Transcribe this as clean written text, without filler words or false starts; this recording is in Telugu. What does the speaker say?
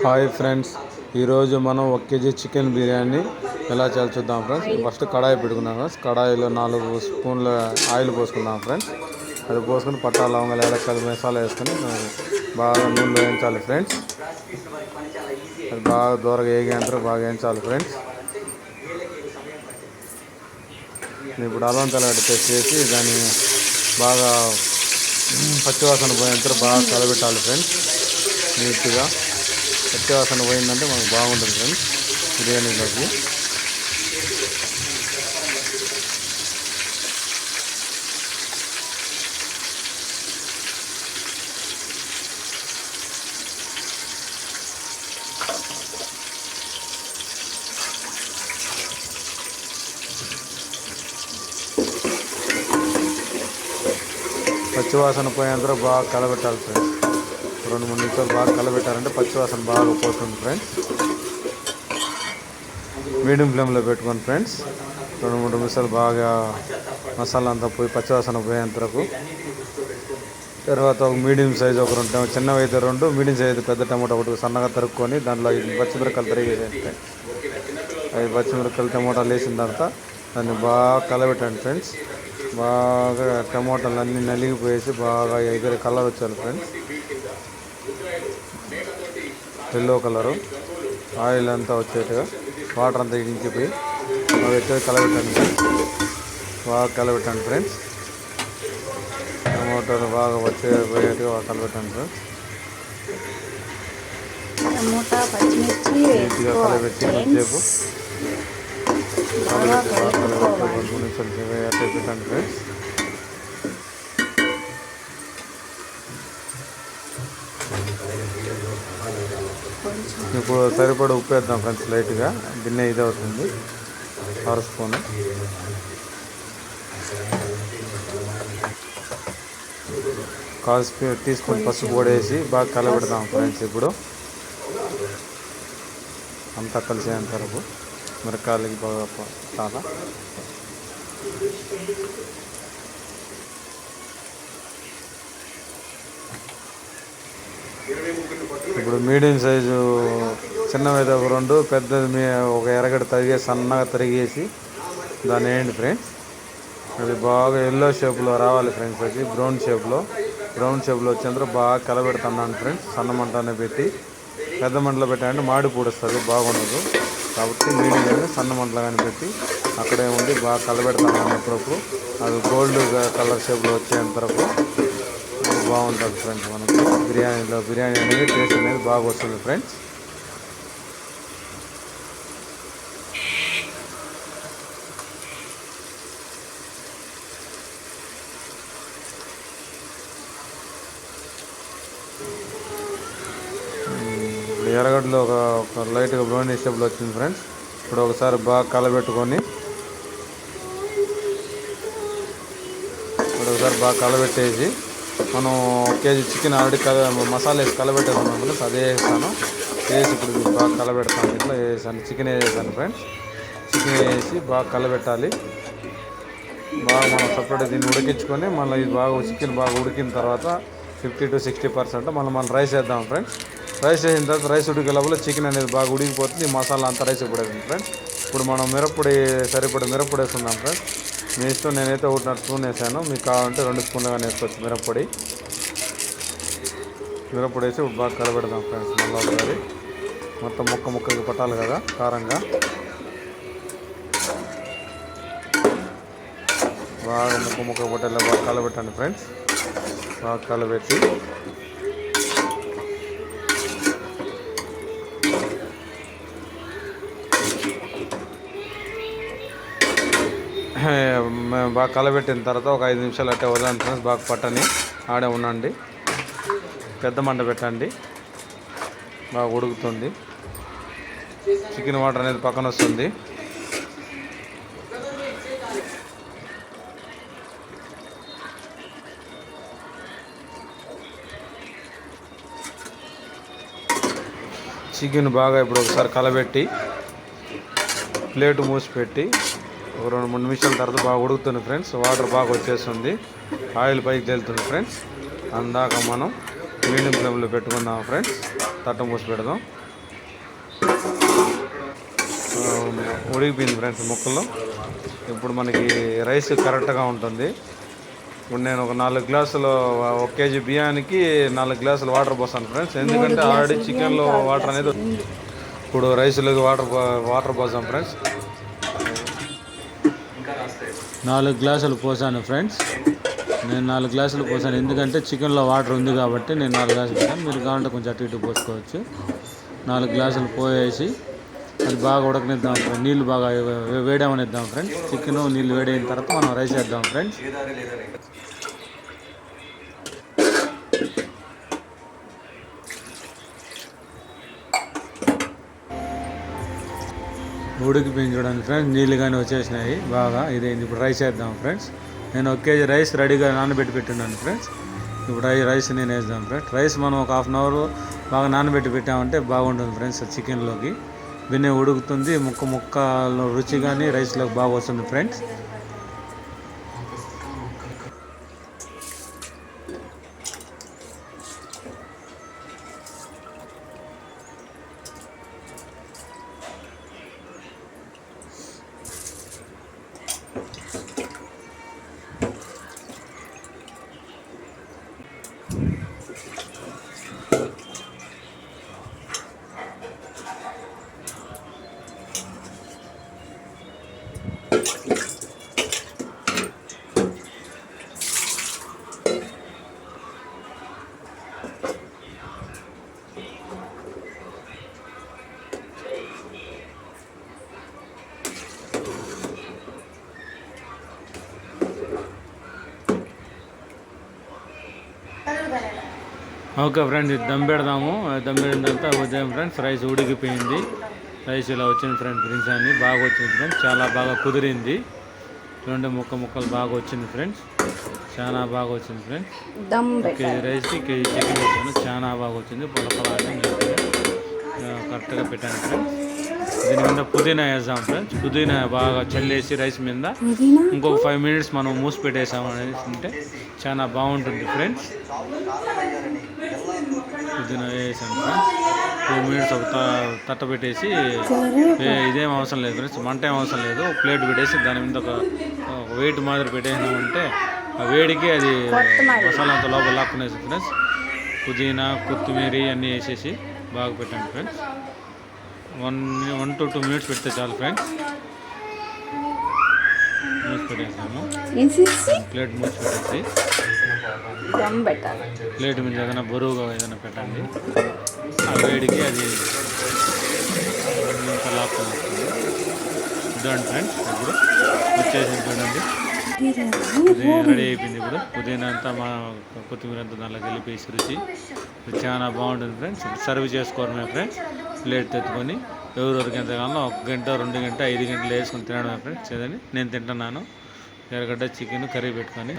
హాయ్ ఫ్రెండ్స్, ఈరోజు మనం 1 కేజీ చికెన్ బిర్యానీ ఎలా చేయాలో చూద్దాం ఫ్రెండ్స్. ఫస్ట్ కడాయి పెట్టుకున్నాం ఫ్రెండ్స్. కడాయిలో 4 స్పూన్ల ఆయిల్ పోసుకుందాం ఫ్రెండ్స్. అది పోసుకొని పట్టా లవంగాలు ఏలక్కలు మసాలా వేసుకొని బాగా నూనెలో వేయించాలి ఫ్రెండ్స్. అది బాగా దూరగా వేగేంత బాగా వేయించాలి ఫ్రెండ్స్. ఇప్పుడు అల్లం తెల్లగడ్డ పేస్ట్ చేసి దాన్ని బాగా పచ్చివాసన పోయేంత బాగా కలబెట్టాలి ఫ్రెండ్స్. నీట్గా పచ్చివాసన పోయిందంటే మనకు బాగుంటుంది ఫ్రెండ్స్ బిర్యానీలోకి. పచ్చివాసన పోయేంత బాగా కలబెట్టాలి ఫ్రెండ్స్. 2-3 నిమిషాలు బాగా కలబెట్టారంటే పచ్చివాసన బాగా పోతుంది ఫ్రెండ్స్. మీడియం ఫ్లేమ్లో పెట్టుకోండి ఫ్రెండ్స్. 2-3 నిమిషాలు బాగా మసాలా అంతా పోయి పచ్చివాసన పోయేంత వరకు. తర్వాత ఒక మీడియం సైజు ఒక 2 చిన్నవి అయితే 2, మీడియం సైజు పెద్ద టమాటా ఒకటి సన్నగా తరుక్కొని దాంట్లో 5 పచ్చిమిరపకాయలు తరిగేసేయండి ఫ్రెండ్స్. 5 పచ్చిమిరపకాయలు టమాటాలు వేసిన తర్వాత దాన్ని బాగా కలబెట్టండి ఫ్రెండ్స్. బాగా టమాటాలు అన్నీ నలిగిపోయేసి బాగా ఎదురు కలర్ వచ్చాను ఫ్రెండ్స్. ఎల్లో కలరు ఆయిల్ అంతా వచ్చేట్టుగా వాటర్ అంతా ఇంకిపోయి బాగా వచ్చేది కలబెట్టండి ఫ్రెండ్స్. బాగా కలబెట్టండి ఫ్రెండ్స్. టమాటాలు బాగా వచ్చేట్టుగా కలబెట్టండి ఫ్రెండ్స్. నీట్గా కలబెట్టి కొద్దిసేపు పెట్టండి ఫ్రెండ్స్. ఇప్పుడు సరిపడా ఉప్పు వేద్దాం ఫ్రెండ్స్. లైట్గా గిన్నె ఇది అవుతుంది 6 స్పూను. కాల్ టీ స్పూన్ పసుపు కూడా వేసి బాగా కలబెడదాం ఫ్రెండ్స్. ఇప్పుడు అంతా కలిసేంత వరకు మిరకాయలకి బాగా చాలా ఇప్పుడు మీడియం సైజు చిన్నవి ఒక 2, పెద్దది ఒక ఎర్రగడ్డ తరిగేసి సన్నగా తరిగేసి దాన్ని వేయండి ఫ్రెండ్స్. అది బాగా ఎల్లో షేప్లో రావాలి ఫ్రెండ్స్. అది బ్రౌన్ షేప్లో వచ్చేందుకు బాగా కలబెడుతున్నాను ఫ్రెండ్స్. సన్న మంటనే పెట్టి, పెద్ద మంటలో పెట్టాలంటే మాడి పూడుస్తుంది, బాగుండదు. కాబట్టి మీడియంగానే సన్న మంటలో కానీ పెట్టి అక్కడే ఉండి బాగా కలబెడతాను అప్పుడప్పుడు. అది గోల్డ్ కలర్ షేప్లో వచ్చేంత వరకు బాగుంటుంది ఫ్రెండ్స్. మనకి బిర్యానీ అనేది టేస్ట్ అనేది బాగా వస్తుంది ఫ్రెండ్స్. ఎర్రగడ్డలో ఒక లైట్గా బ్రౌన్ షేప్లో వచ్చింది ఫ్రెండ్స్. ఇప్పుడు ఒకసారి బాగా కలబెట్టుకొని కలబెట్టేసి మనం 1 కేజీ చికెన్ ఆల్రెడీ మసాలా వేసి కలబెట్టేసాను ఫ్రెండ్స్. అదే వేస్తాను వేసి ఇప్పుడు బాగా కలబెడతాను. ఇట్లా వేసాను, చికెన్ వేసాను ఫ్రెండ్స్. చికెన్ వేసి బాగా కలబెట్టాలి. బాగా మనం సపరేట్గా దీన్ని ఉడికించుకొని మళ్ళీ ఇది బాగా చికెన్ బాగా ఉడికిన తర్వాత 50 to 60% మనం రైస్ వేద్దాం ఫ్రెండ్స్. రైస్ వేసిన తర్వాత రైస్ ఉడికే లోపల చికెన్ అనేది బాగా ఉడికిపోతుంది. మసాలా అంతా రైస్ పడేది ఫ్రెండ్స్. ఇప్పుడు మనం మిరప్పొడి సరిపడే మిరప్పొడి వేసుకుందాం ఫ్రెండ్స్. మీ ఇష్టం. నేనైతే 1.5 స్పూన్ వేసాను. మీకు కావాలంటే 2 స్పూన్లు కానీ వేసుకోవచ్చు మిరప్పొడి వేసి ఇప్పుడు బాగా కలబెడదాం ఫ్రెండ్స్. మళ్ళీ ఒకసారి మొత్తం ముక్కకి పట్టాలి కదా కారంగా. బాగా ముక్క పట్టేలా బాగా కలబెట్టండి ఫ్రెండ్స్. బాగా కలబెట్టి బాగా కలబెట్టిన తర్వాత ఒక 5 నిమిషాలు అట్టే వదలండి ఫ్రెండ్స్. బాగా పట్టని ఆడే ఉండండి. పెద్ద మంట పెట్టండి. బాగా ఉడుకుతుంది. చికెన్ వాటర్ అనేది పక్కన వస్తుంది. చికెన్ బాగా ఇప్పుడు ఒకసారి కలబెట్టి ప్లేట్ మూసి పెట్టి ఒక 2-3 నిమిషాల తర్వాత బాగా ఉడుకుతుంది ఫ్రెండ్స్. వాటర్ బాగా వచ్చేస్తుంది, ఆయిల్ పైకి తేలుతుంది ఫ్రెండ్స్. అందాక మనం మీడియం ఫ్లేమ్లో పెట్టుకుందాం ఫ్రెండ్స్. తట్ట మూసి పెడదాం. ఉడికిపోయింది ఫ్రెండ్స్ ముక్కలు. ఇప్పుడు మనకి రైస్ కరెక్ట్గా ఉంటుంది. ఇప్పుడు నేను ఒక 4 గ్లాసులు, 1 కేజీ బియ్యానికి 4 గ్లాసులు వాటర్ పోస్తాను ఫ్రెండ్స్. ఎందుకంటే ఆల్రెడీ చికెన్లో వాటర్ అనేది. ఇప్పుడు రైస్లోకి వాటర్ పోసాం ఫ్రెండ్స్. 4 గ్లాసులు పోసాను ఫ్రెండ్స్. నేను 4 గ్లాసులు పోసాను, ఎందుకంటే చికెన్లో వాటర్ ఉంది కాబట్టి నేను 4 గ్లాసులు పోసాను. మీరు కావాలంటే కొంచెం అటు ఇటు పోసుకోవచ్చు. 4 గ్లాసులు పోయేసి అది బాగా ఉడకనిద్దాం. నీళ్ళు బాగా వేడమనిద్దాం ఫ్రెండ్స్. చికెన్ నీళ్ళు వేడైన తర్వాత మనం రైస్ వేద్దాం ఫ్రెండ్స్. ఉడికిపోయింది చూడండి ఫ్రెండ్స్. నీళ్ళు కానీ వచ్చేసినాయి బాగా. ఇదేంది ఇప్పుడు రైస్ వేద్దాం ఫ్రెండ్స్. నేను 1 కేజీ రైస్ రెడీగా నానబెట్టి పెట్టున్నాను ఫ్రెండ్స్. ఇప్పుడు రైస్ నేను వేద్దాం ఫ్రెండ్స్. రైస్ మనం ఒక 1/2 అవర్ బాగా నానబెట్టి పెట్టామంటే బాగుంటుంది ఫ్రెండ్స్. చికెన్లోకి బిన్నె ఉడుకుతుంది. ముక్కలో రుచి కానీ రైస్లోకి బాగా వస్తుంది ఫ్రెండ్స్. ఓకే ఫ్రెండ్స్, ఇది దమ్ పెడదాము. దమ్ పెట్టిన తర్వాత ఉదయం ఫ్రెండ్స్ రైస్ ఉడికిపోయింది. రైస్ ఇలా వచ్చింది ఫ్రెండ్స్. బిర్యానీ బాగా వచ్చింది ఫ్రెండ్స్. చాలా బాగా కుదిరింది. 2 ముక్కలు బాగా వచ్చింది ఫ్రెండ్స్. చాలా బాగా వచ్చింది ఫ్రెండ్స్. 1 కేజీ రైస్కి 1 కేజీ చికెన్ పెట్టాను. చాలా బాగా వచ్చింది. పొలకలాగా కరెక్ట్గా పెట్టాను ఫ్రెండ్స్. దీని మీద పుదీనా వేసాం ఫ్రెండ్స్. పుదీనా బాగా చల్లేసి రైస్ మీద ఇంకొక 5 మినిట్స్ మనం మూసి పెట్టేసాం అనేసి ఉంటే చాలా బాగుంటుంది ఫ్రెండ్స్. పుదీనా వేసాను ఫ్రెండ్స్. 2 మినిట్స్ ఒక తట్ట పెట్టేసి, ఇదేం అవసరం లేదు ఫ్రెండ్స్, మంట ఏం అవసరం లేదు. ఒక ప్లేట్ పెట్టేసి దాని మీద ఒక వెయిట్ మాదిరి పెట్టేసినామంటే ఆ వేడికి అది మసాలా అంతా లోపల లాక్కునేసి ఫ్రెండ్స్. పుదీనా కొత్తిమీర అన్నీ వేసేసి బాగా పెట్టండి ఫ్రెండ్స్. 1 to 2 మినిట్స్ పెడితే చాలు ఫ్రెండ్స్. మూసి పెట్టేసాము. ప్లేట్ మూసి పెట్టేసి ప్లేట్ మీద ఏదైనా బరువుగా ఏదైనా పెట్టండి. ఆ వేడికి అది ఇంకా లాక్కొని వస్తుంది. చూడండి ఫ్రెండ్స్, ఇప్పుడు వచ్చేసి చూడండి రెడీ అయిపోయింది. ఇప్పుడు పుదీనా అంతా మా కొత్తిమీర అంతా దాంట్లో కలిపేసి రుచి చాలా బాగుంటుంది ఫ్రెండ్స్. సర్వ్ చేసుకోవడమే ఫ్రెండ్స్. ప్లేట్ తెచ్చుకొని ఎవరెవరికి ఎంత కావాలో 1 గంట 2 గంట 5 గంటలు వేసుకొని తినడమే ఫ్రెండ్స్. చూడండి నేను తింటున్నాను. ఎర్రగడ్డ చికెన్ కర్రీ పెట్టుకొని.